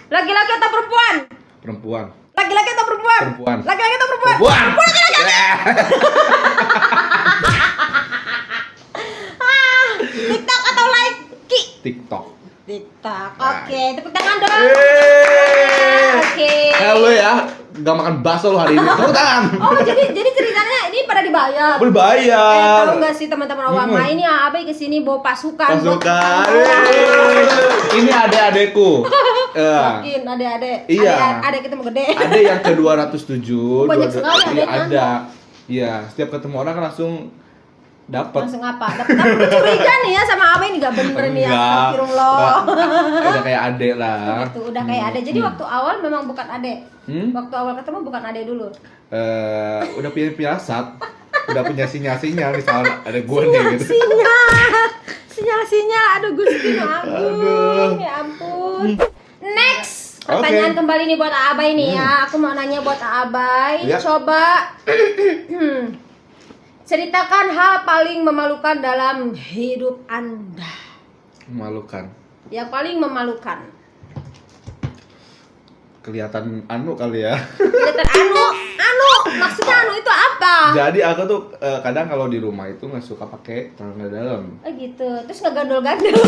Laki-laki atau perempuan? Perempuan. Laki-laki atau perempuan? Perempuan. Laki-laki atau perempuan? Perempuan. TikTok atau like? TikTok. TikTok. Nah. Oke, tepuk tangan dong. Yeay. Oke. Halo ya, gak makan bakso lu hari ini. Tepuk tangan. Oh, jadi ceritanya ini pada dibayar. Berbayar. Tahu nggak sih teman-teman Obama, ini Abai kesini bawa pasukan. Pasukan. Buat- Ini adik-adekku. Mungkin adik-adik. Iya. Adik kita mau gede. Ada yang ke 207. Banyak sekali Iya, adeknya. ada. Iya, setiap ketemu orang kan langsung dapat. Langsung apa? Tapi curiga nih ya sama Abai ini nggak bener nih ya. Astagfirullah. Udah kayak adek lah. Gitu, udah kayak adek. Jadi waktu awal memang bukan adek. Hmm? Waktu awal ketemu bukan adek dulu. Udah punya pirasat. Udah punya sinyal-sinyal misalnya ada gue nih gitu. Sinyal. Aduh Gusti Agung. Aduh. Ya ampun. Next. Pertanyaan kembali nih buat Abai nih ya. Aku mau nanya buat Abai. Ya. Coba ceritakan hal paling memalukan dalam hidup Anda. Memalukan. Yang paling memalukan. Kelihatan anu kali ya. Kelihatan anu, maksudnya anu itu apa? Jadi aku tuh kadang kalau di rumah itu nggak suka pakai celana dalam. Oh gitu. Terus nggak gandol-gandol.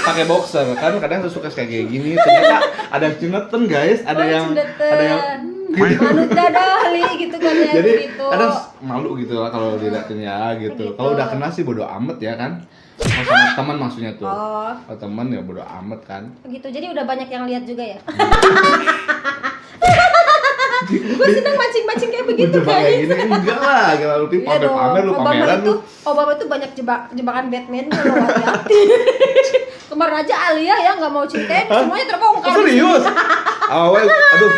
Pakai boxer kan kadang suka kayak gini. Ternyata ada yang cineten guys, ada yang Anu dadali gitu kan ya. jadi gitu. kadang malu gitu lah kalau dilihatin ya gitu. Gitu. Kalau udah kena sih bodo amat ya kan. Kalau sama teman maksudnya tuh. Oh, Kalau teman ya bodo amat kan. gitu. Jadi udah banyak yang lihat juga ya. Gue seneng mancing-mancing kayak begitu Menjebak kayak guys. gini enggak lah, kalau lu Iya dong. pamer lu pameran lu. Obama itu banyak jebakan Batman kalau hati-hati. Kemarin aja Alia ya nggak mau ceritain, semuanya terbongkar. Serius? Aduh,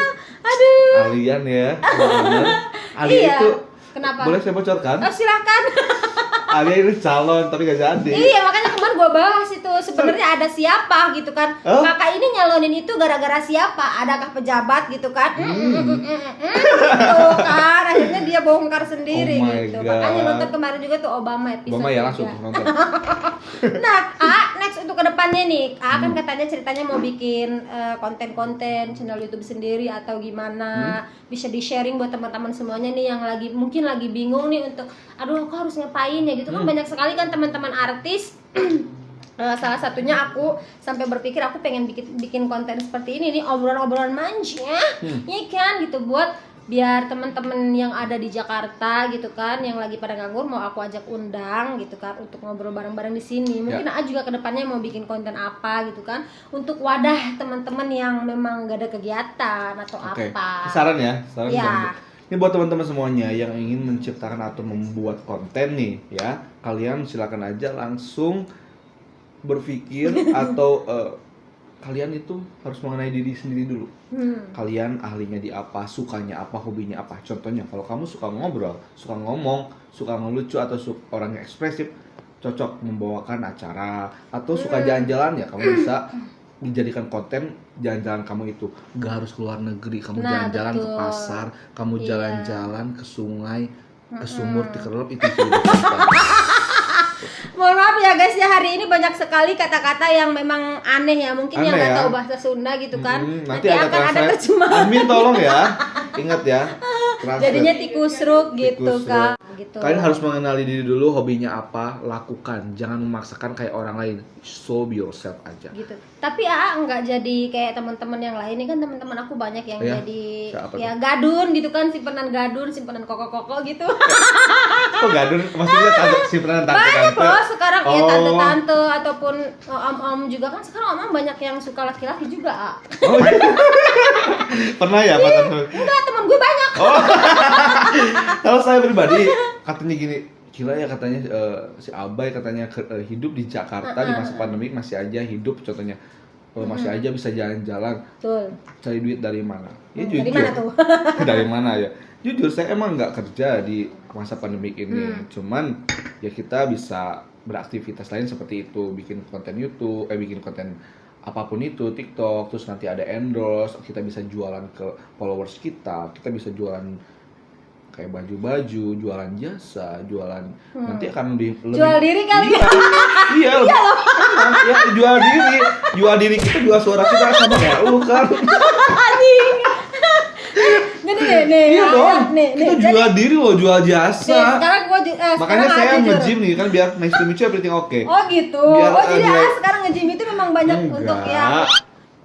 Aduh. Alian ya. Bener. Alia Iya. itu Kenapa? boleh saya bocorkan? Oh, silakan. Alia ini calon tapi gak jadi. Iya, makanya kemarin gue bahas itu sebenarnya ada siapa gitu kan. Huh? Kakak ini nyalonin itu gara-gara siapa? Adakah pejabat gitu kan? Gitu kan. Akhirnya dia bongkar sendiri Oh my gitu. God. Makanya nonton kemarin juga tuh Obama episode. Obama ya langsung 3. nonton. Nah, next untuk kedepannya nih, kan katanya ceritanya mau bikin konten-konten channel YouTube sendiri atau gimana, bisa di sharing buat teman-teman semuanya nih yang mungkin lagi bingung nih untuk, aduh aku harus ngapain ya gitu kan. Banyak sekali kan teman-teman artis. Salah satunya aku sampai berpikir aku pengen bikin konten seperti ini nih, obrolan-obrolan manja, ya kan gitu, buat biar teman-teman yang ada di Jakarta gitu kan, yang lagi pada nganggur mau aku ajak undang gitu kan untuk ngobrol bareng-bareng di sini. Mungkin A juga kedepannya mau bikin konten apa gitu kan untuk wadah teman-teman yang memang gak ada kegiatan atau Oke. apa. Saran ya, saran Ya. gambut. Ini buat teman-teman semuanya yang ingin menciptakan atau membuat konten nih ya, kalian silakan aja langsung berpikir atau kalian itu harus mengenai diri sendiri dulu. Kalian ahlinya di apa, sukanya apa, hobinya apa. Contohnya kalau kamu suka ngobrol, suka ngomong, suka ngelucu atau orang yang ekspresif, cocok membawakan acara. Atau suka jalan-jalan ya, kamu bisa dijadikan konten jalan-jalan kamu itu. Gak harus keluar negeri, kamu Nah, jalan-jalan ke betul. pasar, kamu Iya. jalan-jalan ke sungai, ke sumur, dikerelep itu sudah kita. Mohon maaf ya guys ya, hari ini banyak sekali kata-kata yang memang aneh ya, mungkin yang Aneh nggak ya. tahu bahasa Sunda gitu kan. Nanti Nanti akan ada translate. terjemahan. Admin tolong ya, ingat ya. Translate. Jadinya tikusruk gitu Tikusruk. Kak. gitu. Kalian harus mengenali diri dulu, hobinya apa, lakukan. Jangan memaksakan kayak orang lain. Show be yourself aja. Gitu. Tapi nggak jadi kayak teman-teman yang lain. Ini kan teman-teman aku banyak yang Ya, jadi siapa ya gadun gitu kan, simpenan koko-koko gitu. Kok gadun? Maksudnya simpenan Banyak tante-tante? loh sekarang ya Oh. tante-tante ataupun om-om juga kan, sekarang om-om banyak yang suka laki-laki juga. Oh, iya. Pernah ya Pak Tante? Enggak, teman gue banyak. Oh. Kalau saya pribadi katanya gini, gila ya katanya si Abai katanya hidup di Jakarta di masa pandemi masih aja hidup contohnya. Masih aja bisa jalan-jalan. Betul. Cari duit dari mana? Ya Dari jujur. mana tuh? Dari mana ya? Jujur saya emang nggak kerja di masa pandemi ini. Cuman ya kita bisa beraktivitas lain seperti itu, bikin konten YouTube, bikin konten apapun itu, TikTok, terus nanti ada endorse, kita bisa jualan ke followers kita bisa jualan kayak baju-baju, jualan jasa, jualan nanti akan lebih Jual diri kali ya? Iya, ya jual diri kita, jual suara kita sama kayak lu kan. Nih, Iya dong, nih. kita jual diri loh, jual jasa. Nih, sekarang gua Makanya sekarang saya jujur. nge-gym nih kan biar next to meet you everything okay. Oh gitu. Biar, Jadi biar- sekarang nge-gym itu memang banyak untuk ya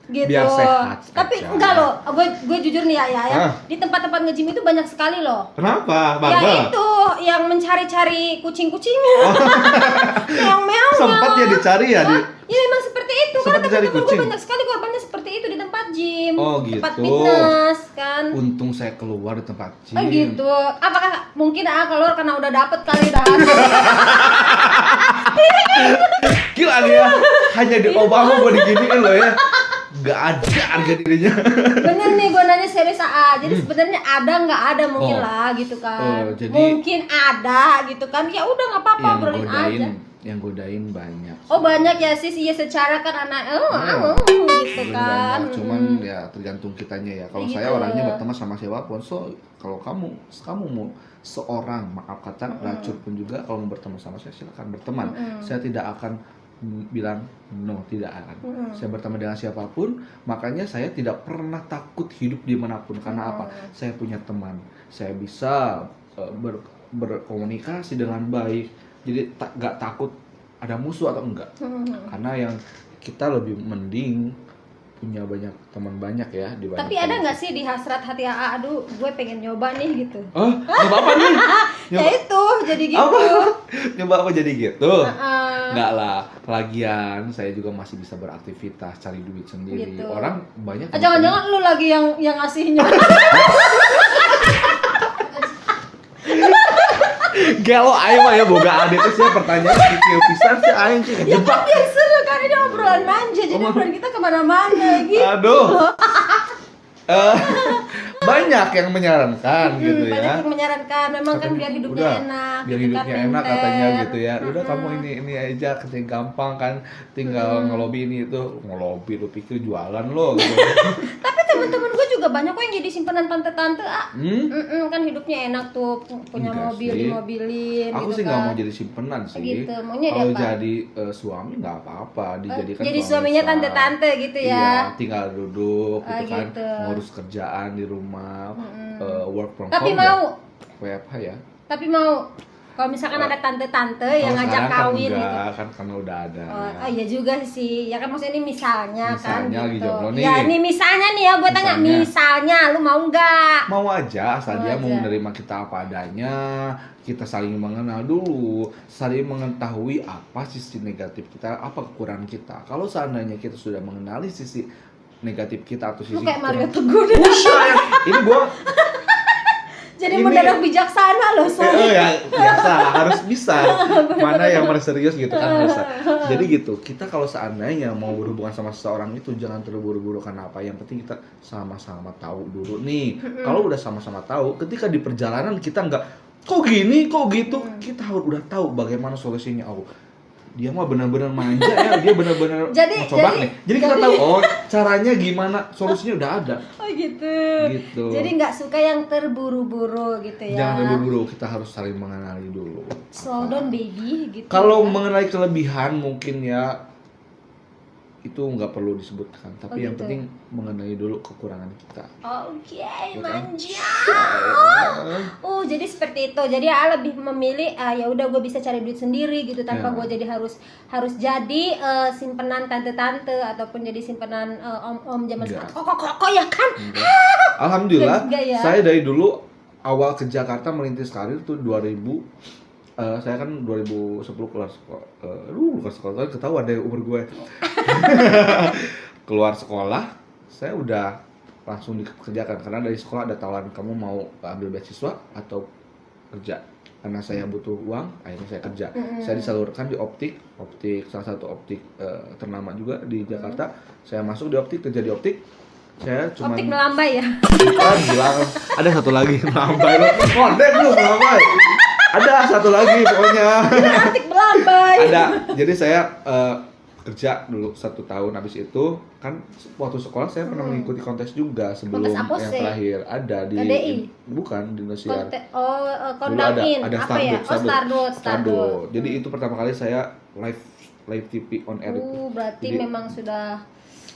gitu. Biar sehat Tapi aja. enggak loh, gue jujur nih ya. Ah. Di tempat-tempat nge-gym itu banyak sekali loh. Kenapa? Ya Barbel? itu yang mencari-cari kucing-kucing. Meong-meong. Sempat ya dicari ya di. Ya memang seperti itu. Sempat Karena dicari teman-teman gue kucing? banyak sekali korbannya seperti itu di tempat gym. Oh, Tempat gitu. fitness kan. Untung saya keluar di tempat gym. Oh gitu. Apakah mungkin keluar karena udah dapet kali dah. Gila dia, hanya di Obama gue diginiin loh ya. Gak ada harga dirinya. Bener nih, gue nanya serius Jadi sebenarnya ada nggak ada mungkin Oh. lah gitu kan. Oh, jadi- mungkin ada gitu kan. Ya udah nggak apa-apa, Yang obrolin aja. godain banyak. Oh banyak ya sis, iya secara kan anak gitu kan. Banyak. Cuman ya tergantung kitanya ya. Kalau Gitu. saya orangnya berteman sama siapapun. So kalau kamu mau seorang, maaf kata racun pun juga, kalau mau berteman sama saya silakan berteman. Saya tidak akan bilang no, tidak akan. Saya berteman dengan siapapun, makanya saya tidak pernah takut hidup dimanapun. Karena apa? Saya punya teman, saya bisa berkomunikasi dengan baik. Jadi gak takut ada musuh atau enggak. Karena yang kita lebih mending punya banyak teman banyak ya dibanding. Tapi ada nggak sih di hasrat hati aduh gue pengen nyoba nih gitu. Oh, nyoba apa nih? Ya itu jadi gitu. Apa? Nyoba apa jadi gitu? Enggak lah, lagian saya juga masih bisa beraktivitas, cari duit sendiri. Gitu. Orang banyak. Jangan-jangan lu lagi yang ngasihnya. Gelo aing mah ya boga ade teh sia pertanyaan kikil pisan sih aing sih Ya kejebak. kan biar seru kan, ini obrolan manja, jadi obrolan kita kemana-mana gitu. Aduh. Banyak yang menyarankan gitu Banyak ya. yang menyarankan, memang kan biar hidupnya Udah, enak. biar gitu kan, hidupnya enak pinter. katanya gitu ya. Udah kamu ini aja keting gampang kan, tinggal ngelobi ini itu, ngelobi lu pikir jualan lo gitu. Tapi teman-teman gue juga banyak kok yang jadi simpenan tante-tante kan hidupnya enak tuh, punya Enggak mobil sih. dimobilin Aku gitu sih nggak kan. mau jadi simpenan sih. Gitu, maunya Kalau apa? jadi suami nggak apa-apa, dijadikan Jadi suami suaminya sah. tante-tante gitu ya. Iya, tinggal duduk gitu kan, gitu. ngurus kerjaan di rumah, work from Tapi home. mau, Ya. WFH ya. tapi mau. Kalau misalkan ada tante-tante yang Kalau ngajak sekarang kawin kan gitu. enggak, kan karena udah ada. Iya juga sih, ya kan maksudnya ini misalnya kan Misalnya lagi gitu. jomblo nih. Ya ini misalnya nih ya, gue tanya misalnya, lu mau nggak? Mau aja, asal Mau dia mau aja. menerima kita apa adanya, kita saling mengenal dulu, saling mengetahui apa sisi negatif kita, apa kekurangan kita. Kalau seandainya kita sudah mengenali sisi negatif kita atau sisi Lu kayak Mario kekurangan- Teguh deh. ini gua Jadi ini- mendadak bijaksana loh ya biasa harus bisa mana yang mau serius gitu kan bisa. Jadi gitu, kita kalau seandainya mau berhubungan sama seseorang itu jangan terburu-buru. Karena apa, yang penting kita sama-sama tahu dulu nih. Kalau udah sama-sama tahu, ketika di perjalanan kita nggak kok gini kok gitu, kita harus udah tahu bagaimana solusinya. Oh, dia mah benar-benar manja ya, dia benar-benar Jadi- mau coba jadi- nih. Jadi kita tahu oh caranya gimana, solusinya udah ada. Oh gitu. Gitu. Jadi nggak suka yang terburu-buru gitu ya. Jangan terburu-buru, kita harus saling mengenali dulu. Slow down baby gitu. Kalau ya. mengenai kelebihan mungkin ya itu nggak perlu disebutkan, tapi yang gitu. penting mengenai dulu kekurangan kita. Oke, kan? manja. Ya. Jadi seperti itu. Jadi lebih memilih ya udah gue bisa cari duit sendiri gitu tanpa Ya. gue jadi harus jadi simpenan tante-tante ataupun jadi simpenan om-om zaman Enggak. sekarang. Kok ya kan? Alhamdulillah, Enggak ya. saya dari dulu awal ke Jakarta merintis karir tuh 2000. Saya kan 2010 keluar sekolah. Keluar sekolah, ketahuan deh umur gue. Keluar sekolah, saya udah langsung dikerjakan karena dari sekolah ada tawaran kamu mau ambil beasiswa atau kerja. Karena saya butuh uang, akhirnya saya kerja. Saya disalurkan di optik salah satu optik ternama juga di Jakarta. Saya masuk di optik, kerja di optik. Saya cuma Optik melambai ya. bilang ada satu lagi melambai lo. Kondek lu melambai. Ada satu lagi pokoknya. Optik melambai. Ada. Jadi saya kerja dulu 1 tahun, habis itu kan waktu sekolah saya pernah mengikuti kontes juga sebelum Kontes apa yang sih? terakhir ada di KDI? bukan di Indosiar. Kondangin. Ada Apa ya? Stardust. Jadi itu pertama kali saya live TV on air itu. Berarti Jadi- memang sudah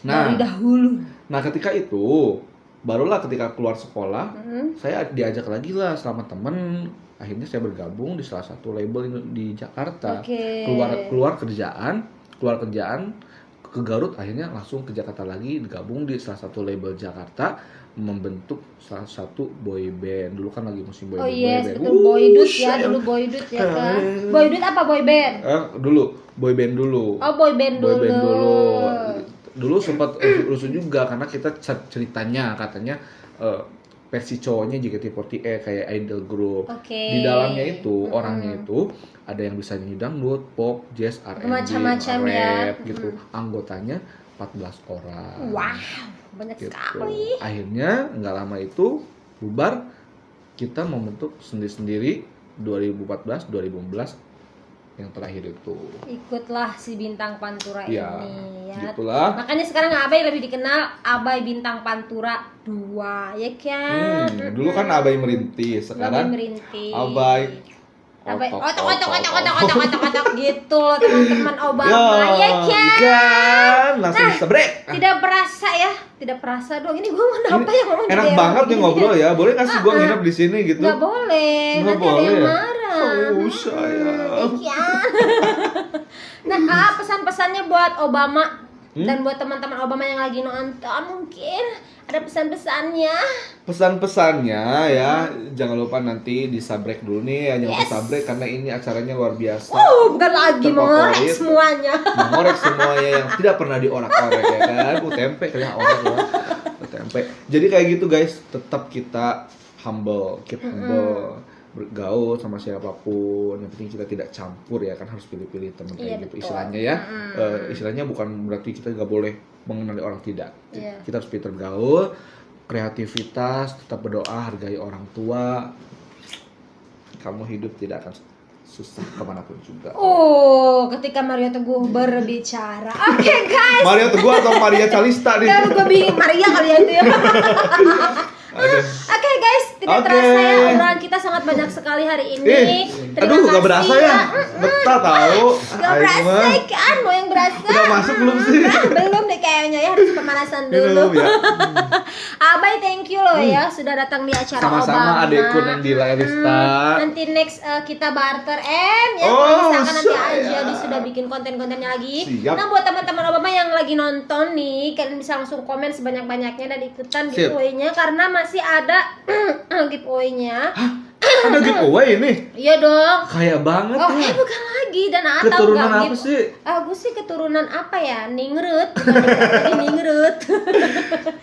Nah, dari dahulu. nah ketika itu barulah ketika keluar sekolah saya diajak lagi lah sama temen. Akhirnya saya bergabung di salah satu label di Jakarta. Oke. Keluar kerjaan ke Garut, akhirnya langsung ke Jakarta lagi, digabung di salah satu label Jakarta, membentuk salah satu boy band. Dulu kan lagi musim boy Oh band. yes, boy band. betul boydut ya, Sayang. dulu boydut ya kan. Boydut apa boy band? Dulu boy band dulu. Oh boy band Boy dulu. band dulu. Dulu sempat rusuh juga karena kita ceritanya katanya versi cowoknya JKT48 kayak idol group. Oke. Di dalamnya itu orangnya itu ada yang bisa nyanyi dangdut, pop, jazz, R&B, Macam-macam ya. rap gitu. Anggotanya 14 orang. Wow, banyak Gitu. sekali. Akhirnya nggak lama itu bubar, kita membentuk sendiri-sendiri 2014-2015 yang terakhir itu. Ikutlah si Bintang Pantura Ya, ini ya. gitulah. Makanya sekarang Abai lebih dikenal Abai Bintang Pantura 2, ya kan? Dulu kan Abai merintis, Abai sekarang merintis. Abai otok gitu loh teman-teman Obama, ya kan? kan langsung sebrek. Tidak perasa dong. Ini gue mau apa ya ngomong Enak gede banget nih begini. ngobrol ya. Boleh nggak sih gua nginep di sini gitu? Nggak boleh, Nggak nanti ada yang boleh ya? marah. Oh, sayang. Iya. Nah, pesan-pesannya buat Obama dan buat teman-teman Obama yang lagi nonton, mungkin ada pesan-pesannya. Pesan-pesannya ya, jangan lupa nanti disabrek dulu nih, jangan lupa sabrek karena ini acaranya luar biasa. Bukan lagi Terfavorit. mengorek semuanya. Mengorek semuanya yang tidak pernah diorak-orek ya kan. Tempe kayak orek lah. Tempe. Jadi kayak gitu guys, tetap kita humble, keep humble. Bergaul sama siapapun, yang penting kita tidak campur ya kan, harus pilih-pilih teman Iya, kayak gitu betul. istilahnya ya. Istilahnya bukan berarti kita nggak boleh mengenali orang, tidak. Iya. Kita harus pintar bergaul, kreativitas, tetap berdoa, hargai orang tua. Kamu hidup tidak akan susah kemanapun juga. Ketika Mario Teguh berbicara. Oke guys, Maria Teguh atau Maria Calista nih? kalau gue bingung Maria kali ya itu ya. Oke guys, tidak Oke. terasa ya obrolan kita sangat banyak sekali hari ini. Aduh, gak berasa ya? Betah tahu. Gak berasa kan? Mau yang berasa? Udah masuk belum sih? Belum deh kayaknya ya, harus pemanasan dulu. Minum ya. Abai thank you loh ya sudah datang di acara Sama-sama Obama. adekku Nandila Elista. Nanti next kita barter ya. Oh, Misalkan nanti saya. aja sudah bikin konten-kontennya lagi. Siap. Nah buat teman-teman Obama yang lagi nonton nih, kalian bisa langsung komen sebanyak-banyaknya dan ikutan Sip. giveaway-nya karena masih ada giveaway-nya. Ada giveaway nih. Iya dong. Kaya banget Oh, ya. bukan lagi dan atau Keturunan enggak apa sih? Gue sih keturunan apa ya? Ningrat. Lagi ningrat.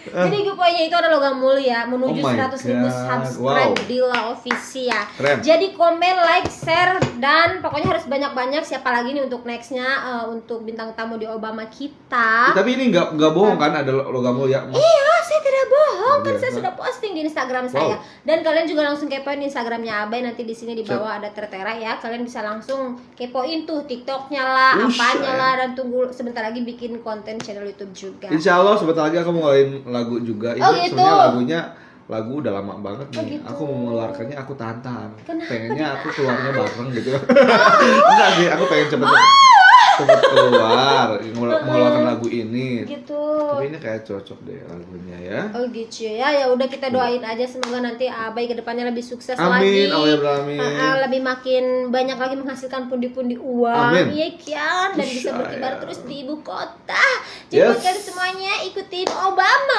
Jadi giveaway-nya itu ada logam mulia menuju Oh my 100.000 God. subscribe Wow. di La Official. Keren. Jadi komen, like, share dan pokoknya harus banyak-banyak. Siapa lagi nih untuk nextnya untuk bintang tamu di Obama kita? Tapi ini nggak bohong kan, ada logam mulia. Iya, saya tidak bohong kan, Biasa. saya sudah posting di Instagram saya. Dan kalian juga langsung kepoin Instagramnya Abai, nanti di sini di bawah ada tertera ya. Kalian bisa langsung kepoin tuh TikToknya lah, apanya lah, dan tunggu sebentar lagi bikin konten channel YouTube juga. Insya Allah sebentar lagi aku mau ngeluarin lagu juga. Ini Oh, gitu. sebenarnya lagu udah lama banget nih. Oh, gitu. Aku mau mengeluarkannya, aku tahan-tahan. Kenapa Pengennya aku keluarnya bareng gitu. Enggak sih, aku pengen cepet. sempat keluar mengeluarkan lagu ini. Gitu. Tapi ini kayak cocok deh lagunya ya. Oh gitu ya. Ya udah kita doain aja semoga nanti Abai kedepannya lebih sukses Amin, lagi. amin. Lebih makin banyak lagi menghasilkan pundi-pundi uang. Amin. Iya kan, dan bisa Insya berkibar Allah. terus di ibu kota. Jadi buat kalian semuanya ikutin Obama.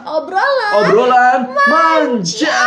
Obrolan Obrolan manja.